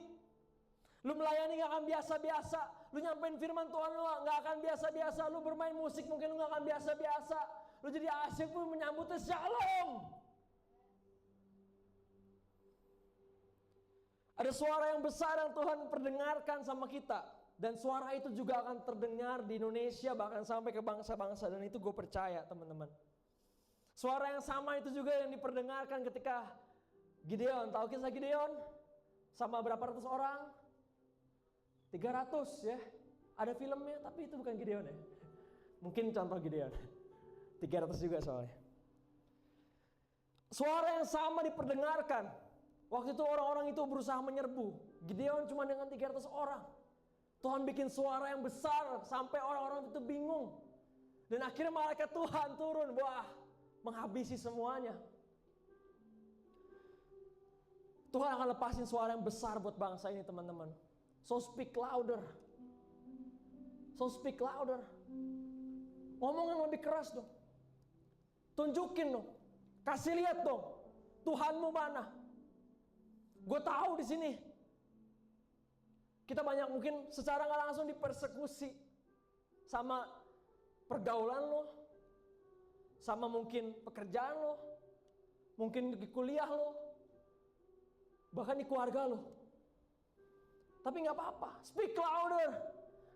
Lu melayani gak akan biasa-biasa. Lu nyampein firman Tuhan lu gak akan biasa-biasa. Lu bermain musik mungkin lu gak akan biasa-biasa. Lu jadi asyik pun menyambutnya shalom. Ada suara yang besar yang Tuhan perdengarkan sama kita. Dan suara itu juga akan terdengar di Indonesia, bahkan sampai ke bangsa-bangsa. Dan itu gue percaya, teman-teman. Suara yang sama itu juga yang diperdengarkan ketika Gideon. Tahu kisah Gideon? Sama berapa ratus orang? 300 ya. Ada filmnya, tapi itu bukan Gideon ya. Mungkin contoh Gideon. 300 juga soalnya. Suara yang sama diperdengarkan. Waktu itu orang-orang itu berusaha menyerbu. Gideon cuma dengan 300 orang. Tuhan bikin suara yang besar sampai orang-orang itu bingung. Dan akhirnya malaikat Tuhan turun, wah, menghabisi semuanya. Tuhan akan lepasin suara yang besar buat bangsa ini, teman-teman. So speak louder. So speak louder. Ngomong yang lebih keras dong. Tunjukin dong. Kasih lihat dong. Tuhanmu mana? Gue tahu di sini. Kita banyak mungkin secara nggak langsung dipersekusi sama pergaulan lo, sama mungkin pekerjaan lo, mungkin di kuliah lo, bahkan di keluarga lo. Tapi nggak apa-apa, speak louder,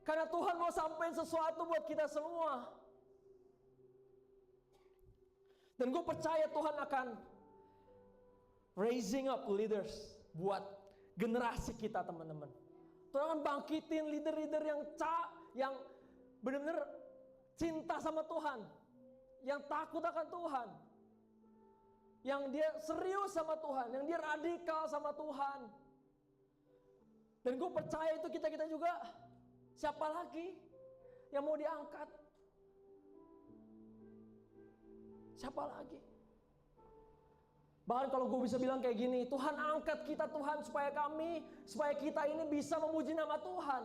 karena Tuhan mau sampaikan sesuatu buat kita semua. Dan gue percaya Tuhan akan raising up leaders buat generasi kita, teman-teman. Tuhan akan bangkitin leader-leader yang benar-benar cinta sama Tuhan, yang takut akan Tuhan, yang dia serius sama Tuhan, yang dia radikal sama Tuhan. Dan gue percaya itu kita juga. Siapa lagi yang mau diangkat? Siapa lagi? Bahkan kalau gue bisa bilang kayak gini, Tuhan angkat kita Tuhan supaya kita ini bisa memuji nama Tuhan.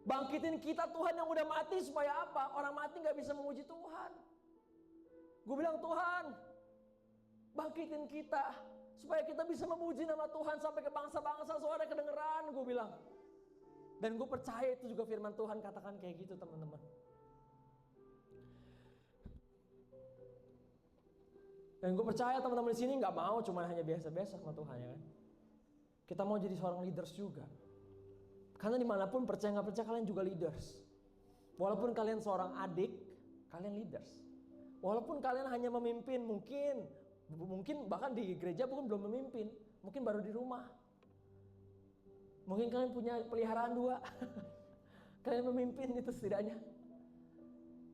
Bangkitin kita Tuhan yang udah mati supaya apa? Orang mati gak bisa memuji Tuhan. Gue bilang Tuhan, bangkitin kita supaya kita bisa memuji nama Tuhan sampai ke bangsa-bangsa, suara kedengeran, gue bilang. Dan gue percaya itu juga firman Tuhan katakan kayak gitu, teman-teman. Dan gue percaya teman-teman di sini nggak mau cuma hanya biasa-biasa sama Tuhan, ya kan? Kita mau jadi seorang leaders juga. Karena dimanapun percaya nggak percaya kalian juga leaders. Walaupun kalian seorang adik, kalian leaders. Walaupun kalian hanya memimpin, mungkin bahkan di gereja belum memimpin, mungkin baru di rumah. Mungkin kalian punya peliharaan 2. Kalian memimpin itu setidaknya.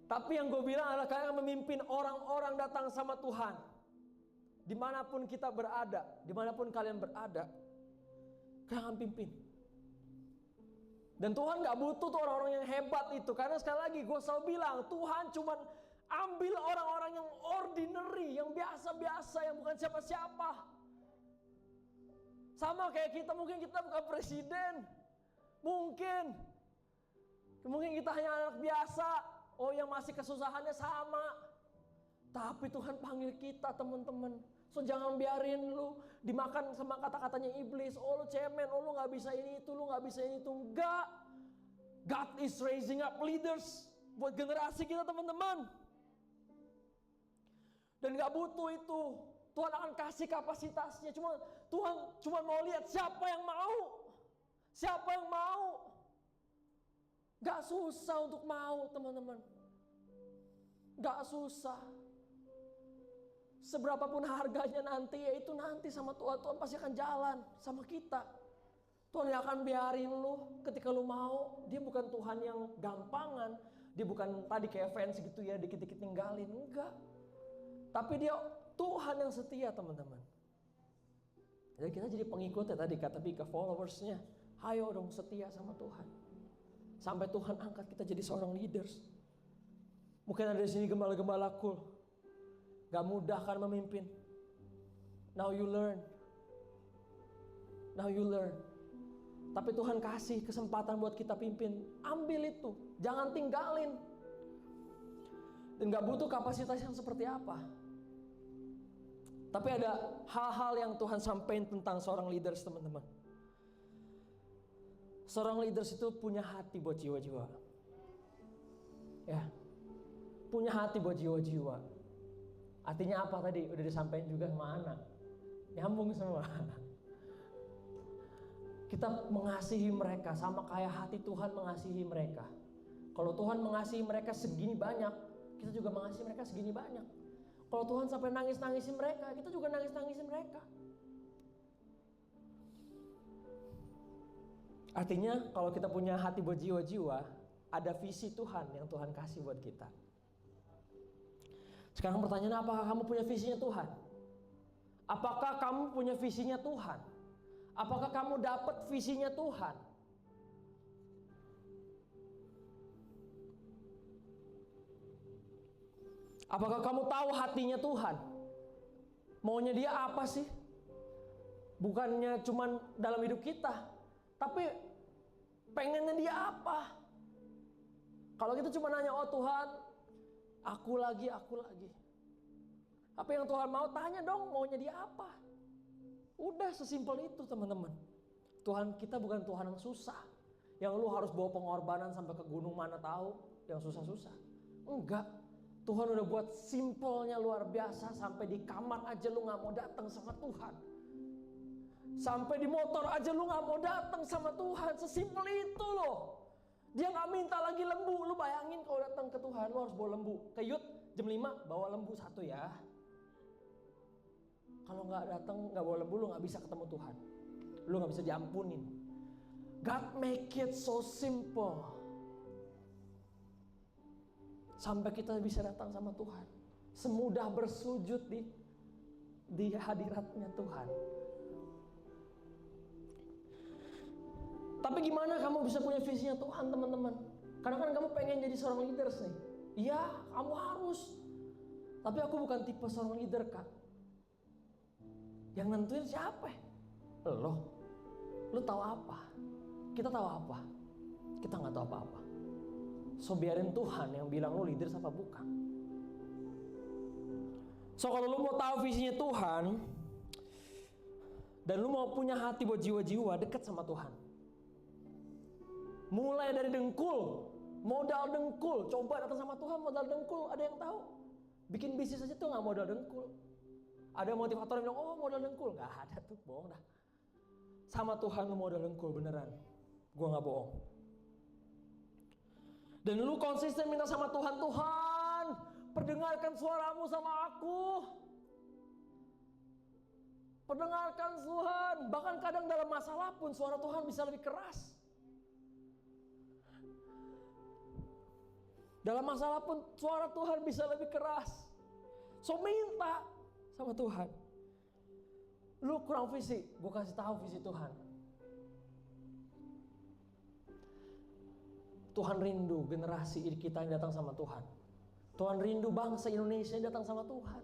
Tapi yang gue bilang adalah kalian memimpin orang-orang datang sama Tuhan. Dimanapun kita berada, dimanapun kalian berada, kalian akan pimpin. Dan Tuhan gak butuh tuh orang-orang yang hebat itu. Karena sekali lagi gue selalu bilang, Tuhan cuma ambil orang-orang yang ordinary, yang biasa-biasa, yang bukan siapa-siapa. Sama kayak kita, mungkin kita bukan presiden. Mungkin kita hanya anak biasa. Oh, yang masih kesusahannya sama. Tapi Tuhan panggil kita, teman-teman. So jangan biarin lu dimakan sama kata-katanya iblis. Oh lu cemen, oh lu gak bisa ini itu, lu gak bisa ini itu. Enggak. God is raising up leaders buat generasi kita, teman-teman. Dan gak butuh itu. Tuhan akan kasih kapasitasnya. Tuhan cuma mau lihat siapa yang mau. Siapa yang mau. Gak susah untuk mau, teman-teman. Gak susah. Seberapapun harganya nanti, yaitu nanti sama Tuhan. Tuhan pasti akan jalan sama kita. Tuhan gak akan biarin lu ketika lu mau. Dia bukan Tuhan yang gampangan. Dia bukan tadi kayak fans gitu ya, dikit-dikit ninggalin. Enggak. Tapi dia Tuhan yang setia, teman-teman. Jadi kita jadi pengikutnya tadi kata Bika, followersnya. Ayo dong setia sama Tuhan. Sampai Tuhan angkat kita jadi seorang leaders. Mungkin ada di sini gembala-gembala cool. Gak mudah kan memimpin. Now you learn. Tapi Tuhan kasih kesempatan buat kita pimpin. Ambil itu. Jangan tinggalin. Dan gak butuh kapasitas yang seperti apa. Tapi ada hal-hal yang Tuhan sampaikan tentang seorang leaders, teman-teman. Seorang leaders itu punya hati buat jiwa-jiwa. Ya. Punya hati buat jiwa-jiwa. Artinya apa tadi? Udah disampaikan juga sama anak. Nyambung semua. Kita mengasihi mereka sama kayak hati Tuhan mengasihi mereka. Kalau Tuhan mengasihi mereka segini banyak, kita juga mengasihi mereka segini banyak. Kalau Tuhan sampai nangis-nangisin mereka, kita juga nangis-nangisin mereka. Artinya kalau kita punya hati buat jiwa-jiwa, ada visi Tuhan yang Tuhan kasih buat kita. Sekarang pertanyaannya, apakah kamu punya visinya Tuhan? Apakah kamu punya visinya Tuhan? Apakah kamu dapat visinya Tuhan? Apakah kamu tahu hatinya Tuhan? Maunya dia apa sih? Bukannya cuman dalam hidup kita, tapi pengennya dia apa? Kalau kita cuma nanya, oh Tuhan, aku lagi. Apa yang Tuhan mau, tanya dong maunya dia apa. Udah sesimpel itu, teman-teman. Tuhan kita bukan Tuhan yang susah, yang lu harus bawa pengorbanan sampai ke gunung mana tahu, yang susah-susah. Enggak. Tuhan udah buat simpelnya luar biasa. Sampai di kamar aja lu gak mau datang sama Tuhan. Sampai di motor aja lu gak mau datang sama Tuhan. Sesimpel itu loh. Dia gak minta lagi lembu. Lu bayangin kalau datang ke Tuhan, lu harus bawa lembu. Ke Yud jam 5 bawa lembu 1 ya. Kalau gak datang, gak bawa lembu, lu gak bisa ketemu Tuhan. Lu gak bisa diampunin. God make it so simple. Sampai kita bisa datang sama Tuhan. Semudah bersujud di hadiratnya Tuhan. Tapi gimana kamu bisa punya visinya Tuhan, teman-teman? Karena kan kamu pengen jadi seorang leaders nih. Iya, kamu harus. Tapi aku bukan tipe seorang leader, Kak. Yang nentuin siapa? Lo tahu apa? Kita tahu apa? Kita nggak tahu apa-apa. So biarin Tuhan yang bilang lo leaders apa bukan. So kalau lo mau tahu visinya Tuhan dan lo mau punya hati buat jiwa-jiwa, dekat sama Tuhan. Mulai dari dengkul, modal dengkul. Coba datang sama Tuhan modal dengkul. Ada yang tahu? Bikin bisnis aja tuh nggak modal dengkul. Ada motivator yang bilang, oh modal dengkul. Gak ada tuh, bohong dah. Sama Tuhan lu modal dengkul beneran. Gua gak bohong. Dan lu konsisten minta sama Tuhan, Tuhan perdengarkan suaramu sama aku. Perdengarkan Tuhan. Bahkan kadang dalam masalah pun suara Tuhan bisa lebih keras. Dalam masalah pun suara Tuhan bisa lebih keras. So minta sama Tuhan. Lu kurang visi, gue kasih tahu visi Tuhan. Tuhan rindu generasi kita yang datang sama Tuhan. Tuhan rindu bangsa Indonesia yang datang sama Tuhan.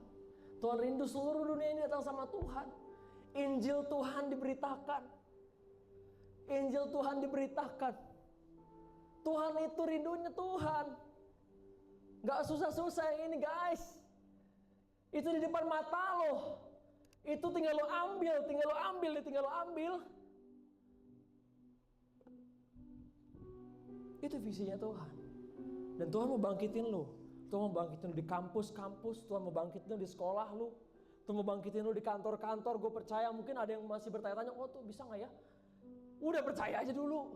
Tuhan rindu seluruh dunia ini datang sama Tuhan. Injil Tuhan diberitakan. Injil Tuhan diberitakan. Tuhan itu rindunya Tuhan. Gak susah-susah yang ini guys. Itu di depan mata lo. Itu tinggal lo ambil, tinggal lo ambil. Itu visinya Tuhan. Dan Tuhan mau bangkitin lo. Tuhan mau bangkitin lo di kampus-kampus. Tuhan mau bangkitin lo di sekolah lo. Tuhan mau bangkitin lo di kantor-kantor. Gue percaya mungkin ada yang masih bertanya-tanya, oh tuh bisa gak ya? Udah percaya aja dulu.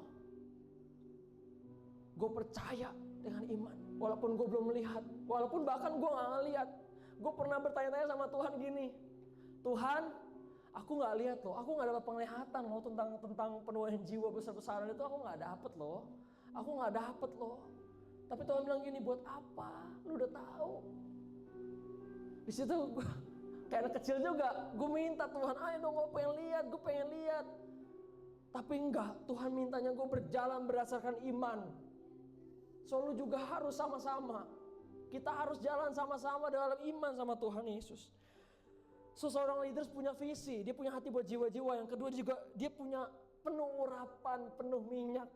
Gue percaya dengan iman. Walaupun gue belum melihat. Walaupun bahkan gue gak ngeliat. Gue pernah bertanya-tanya sama Tuhan gini. Tuhan, aku gak lihat loh. Aku gak dapat penglihatan loh tentang penuaian jiwa besar-besaran itu. Aku gak dapet loh. Aku gak dapet loh. Tapi Tuhan bilang gini, buat apa? Lu udah tahu. Di situ gue kayak anak kecil juga. Gue minta Tuhan, ayo dong gue pengen lihat. Tapi enggak, Tuhan mintanya gue berjalan berdasarkan iman. So lu juga harus sama-sama. Kita harus jalan sama-sama dalam iman sama Tuhan Yesus. So seorang leaders punya visi, dia punya hati buat jiwa-jiwa. Yang kedua juga dia punya penuh urapan, penuh minyak.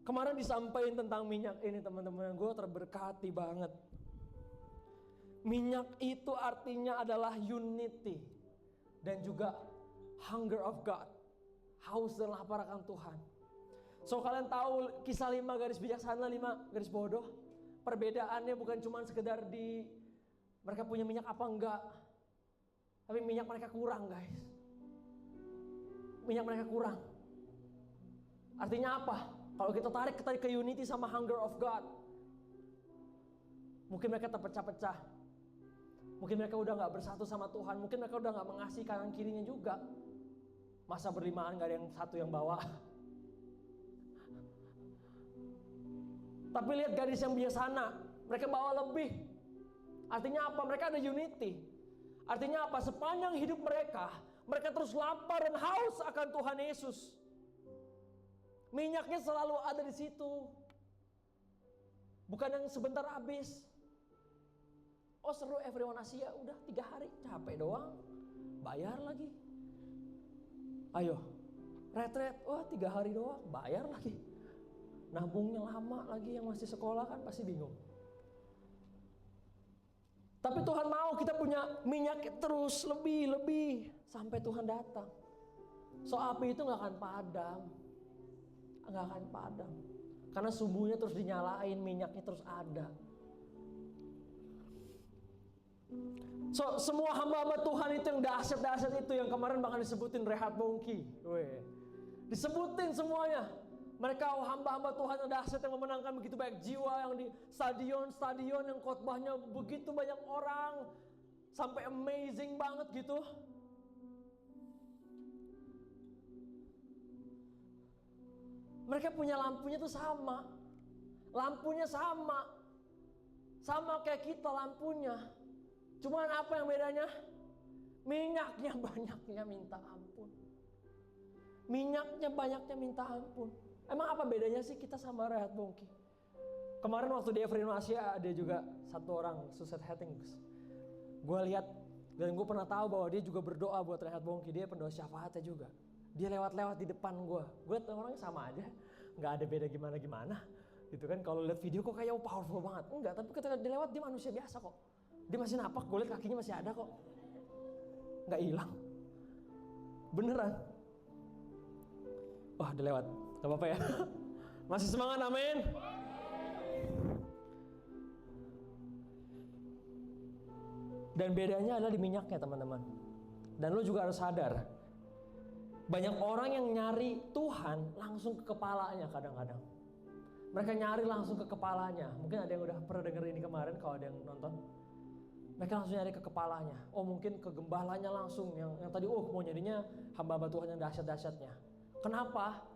Kemarin disampaikan tentang minyak ini teman-teman, gue terberkati banget. Minyak itu artinya adalah unity dan juga hunger of God, haus dan lapar akan Tuhan. So kalian tahu kisah 5 garis bijaksana, 5 garis bodoh. Perbedaannya bukan cuma sekedar di mereka punya minyak apa enggak, tapi minyak mereka kurang guys. Minyak mereka kurang. Artinya apa? Kalau kita tarik ke unity sama hunger of God, mungkin mereka terpecah-pecah. Mungkin mereka udah gak bersatu sama Tuhan. Mungkin mereka udah gak mengasihi kanan kirinya juga. Masa berlimaan gak ada yang satu yang bawa. Tapi lihat gadis yang bijaksana, mereka bawa lebih. Artinya apa? Mereka ada unity. Artinya apa? Sepanjang hidup mereka terus lapar dan haus akan Tuhan Yesus. Minyaknya selalu ada di situ. Bukan yang sebentar habis. Oh seru Everyone Asia, udah 3 hari, capek doang. Bayar lagi. Ayo, retret, wah 3 hari doang, bayar lagi. Nabungnya lama lagi, yang masih sekolah kan pasti bingung. Tapi Tuhan mau kita punya minyak terus lebih sampai Tuhan datang. So api itu gak akan padam. Gak akan padam. Karena sumbunya terus dinyalain, minyaknya terus ada. So, semua hamba-hamba Tuhan itu yang dahsyat-dahsyat itu yang kemarin bahkan disebutin Reinhard Bonnke. Disebutin semuanya. Mereka hamba-hamba Tuhan yang dahsyat yang memenangkan begitu banyak jiwa, yang di stadion-stadion yang khotbahnya begitu banyak orang, sampai amazing banget gitu. Mereka punya lampunya tuh sama. Lampunya sama. Sama kayak kita lampunya. Cuman apa yang bedanya? Minyaknya banyaknya minta ampun. Minyaknya banyaknya minta ampun. Emang apa bedanya sih kita sama Reinhard Bonnke? Kemarin waktu di Everin Asia ada juga satu orang Suicide Hattings. Gue lihat dan gue pernah tahu bahwa dia juga berdoa buat Reinhard Bonnke. Dia pendoa syafaatnya juga. Dia lewat-lewat di depan gue. Gue liat orangnya sama aja, nggak ada beda gimana-gimana. Gitu kan, kalau lihat video kok kayak powerful banget. Enggak, tapi ketika dia lewat dia manusia biasa kok. Dia masih napak, gue liat kakinya masih ada kok. Nggak hilang. Beneran. Wah, udah lewat. Gak apa-apa ya. Masih semangat, amin. Dan bedanya adalah di minyaknya, teman-teman. Dan lo juga harus sadar, banyak orang yang nyari Tuhan langsung ke kepalanya kadang-kadang. Mereka nyari langsung ke kepalanya. Mungkin ada yang udah pernah denger ini kemarin kalau ada yang nonton. Mereka langsung nyari ke kepalanya. Oh, mungkin ke gembalanya langsung yang tadi mau nyarinya hamba-hamba Tuhan yang dahsyat-dahsyatnya. Kenapa?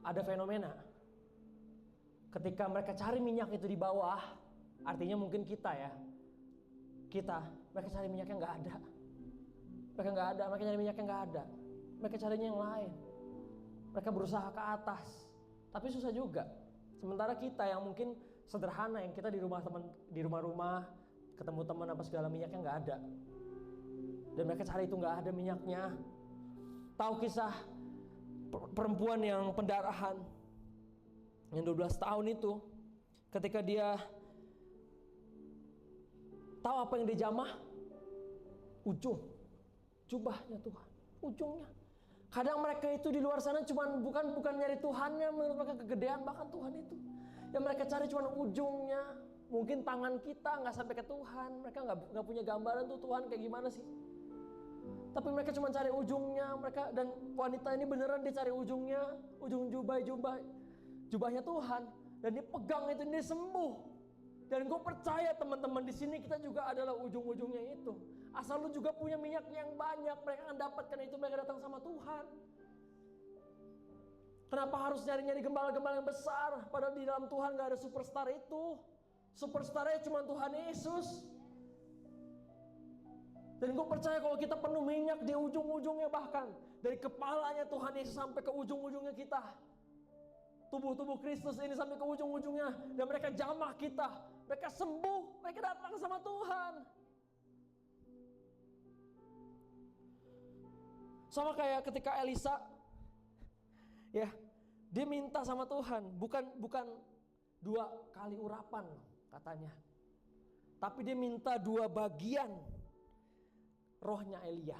Ada fenomena. Ketika mereka cari minyak itu di bawah, artinya mungkin kita ya. Mereka cari minyaknya nggak ada. Mereka nyari minyaknya nggak ada. Mereka carinya yang lain. Mereka berusaha ke atas, tapi susah juga. Sementara kita yang mungkin sederhana, yang kita di rumah-rumah ketemu teman apa segala, minyaknya nggak ada. Dan mereka cari itu nggak ada minyaknya. Tahu kisah perempuan yang pendarahan yang 12 tahun itu, ketika dia tahu apa yang dijamah? Ujung jubahnya Tuhan, ujungnya. Kadang mereka itu di luar sana bukan nyari Tuhannya, menurut mereka kegedean bahkan Tuhan itu. Yang mereka cari cuma ujungnya. Mungkin tangan kita nggak sampai ke Tuhan, mereka nggak punya gambaran tuh Tuhan kayak gimana sih. Tapi mereka cuma cari ujungnya, dan wanita ini beneran dia cari ujungnya, ujung jubahnya Tuhan, dan dia pegang itu, dia sembuh. Dan gue percaya teman-teman di sini kita juga adalah ujung-ujungnya itu. Asal lu juga punya minyak yang banyak, mereka akan dapatkan itu, mereka datang sama Tuhan. Kenapa harus nyari-nyari gembala-gembala yang besar? Padahal di dalam Tuhan gak ada superstar itu. Superstarnya cuma Tuhan Yesus. Dan gue percaya kalau kita penuh minyak di ujung-ujungnya, bahkan dari kepalanya Tuhan Yesus sampai ke ujung-ujungnya kita, tubuh-tubuh Kristus ini sampai ke ujung-ujungnya, dan mereka jamah kita, mereka sembuh, mereka datang sama Tuhan. Sama kayak ketika Elisa, ya, dia minta sama Tuhan, bukan 2 kali urapan katanya, tapi dia minta 2 bagian rohnya Elia,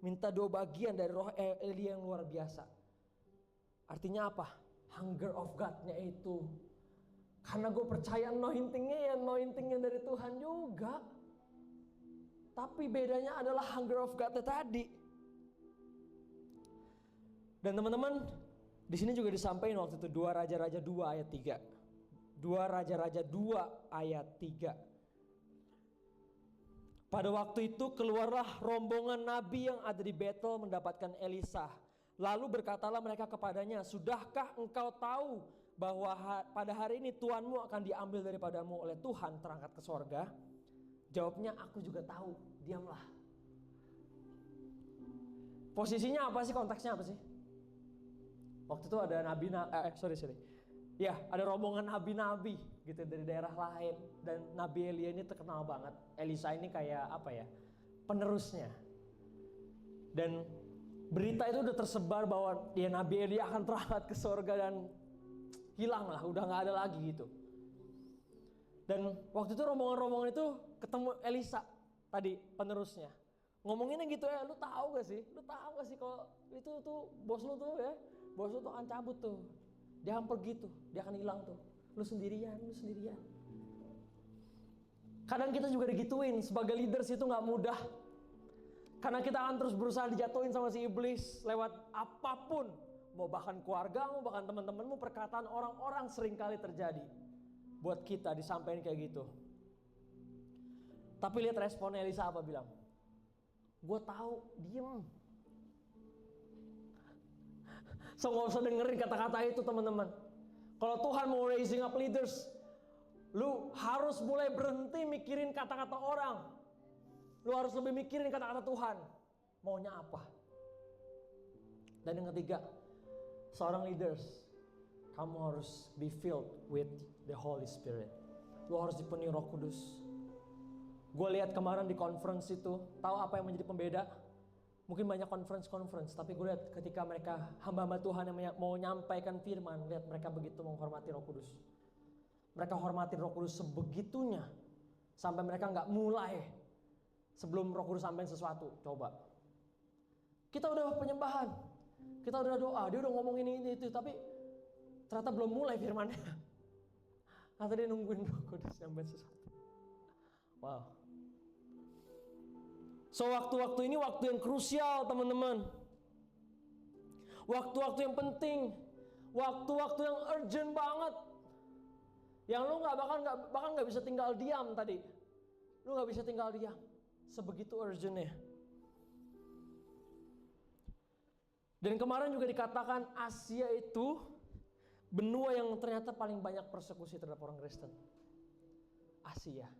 minta 2 bagian dari roh Elia yang luar biasa. Artinya apa? Hunger of God-nya itu. Karena gue percaya anointing-nya dari Tuhan juga. Tapi bedanya adalah hunger of God-nya tadi. Dan teman-teman, di sini juga disampaikan waktu itu 2 Raja-Raja 2 ayat 3. 2 Raja-Raja 2 ayat 3. Pada waktu itu keluarlah rombongan nabi yang ada di Betel mendapatkan Elisa. Lalu berkatalah mereka kepadanya, "Sudahkah engkau tahu bahwa pada hari ini tuanmu akan diambil daripadamu oleh Tuhan terangkat ke sorga?" Jawabnya, "Aku juga tahu, diamlah." Posisinya apa sih, konteksnya apa sih? Waktu itu ada ada rombongan nabi-nabi gitu dari daerah lain, dan Nabi Elia ini terkenal banget. Elisa ini kayak apa ya, penerusnya. Dan berita itu udah tersebar bahwa ya Nabi Elia akan terangkat ke surga dan hilang lah, udah nggak ada lagi gitu. Dan waktu itu rombongan itu ketemu Elisa tadi, penerusnya. Ngomonginnya gitu ya, lu tahu gak sih kalau itu tuh bos lu tuh akan cabut tuh. Dia akan pergi tuh, dia akan hilang tuh. Lu sendirian. Kadang kita juga digituin, sebagai leaders itu gak mudah. Karena kita akan terus berusaha dijatuhin sama si iblis lewat apapun. Mau bahkan keluarga, mau bahkan teman-temanmu, perkataan orang-orang seringkali terjadi. Buat kita disampaikan kayak gitu. Tapi lihat responnya Elisa apa bilang. Gue tahu, diem. So gak usah dengerin kata-kata itu teman-teman. Kalau Tuhan mau raising up leaders, lu harus mulai berhenti mikirin kata-kata orang. Lu harus lebih mikirin kata-kata Tuhan. Maunya apa? Dan yang ketiga, seorang leaders, kamu harus be filled with the Holy Spirit. Lu harus dipenuhi Roh Kudus. Gue lihat kemarin di conference itu, tahu apa yang menjadi pembeda? Mungkin banyak conference, tapi gue lihat ketika mereka hamba-hamba Tuhan yang mau nyampaikan firman, lihat mereka begitu menghormati Roh Kudus. Mereka hormati Roh Kudus sebegitunya, sampai mereka nggak mulai sebelum Roh Kudus sampaikan sesuatu. Coba, kita udah penyembahan, kita udah doa, dia udah ngomong ini itu, tapi ternyata belum mulai firmannya. Atau dia nungguin Roh Kudus sampaikan sesuatu. Wow. So waktu-waktu ini waktu yang krusial teman-teman. Waktu-waktu yang penting. Waktu-waktu yang urgent banget. Yang lu bahkan nggak bisa tinggal diam tadi. Lu nggak bisa tinggal diam. Sebegitu urgentnya. Dan kemarin juga dikatakan Asia itu benua yang ternyata paling banyak persekusi terhadap orang Kristen. Asia.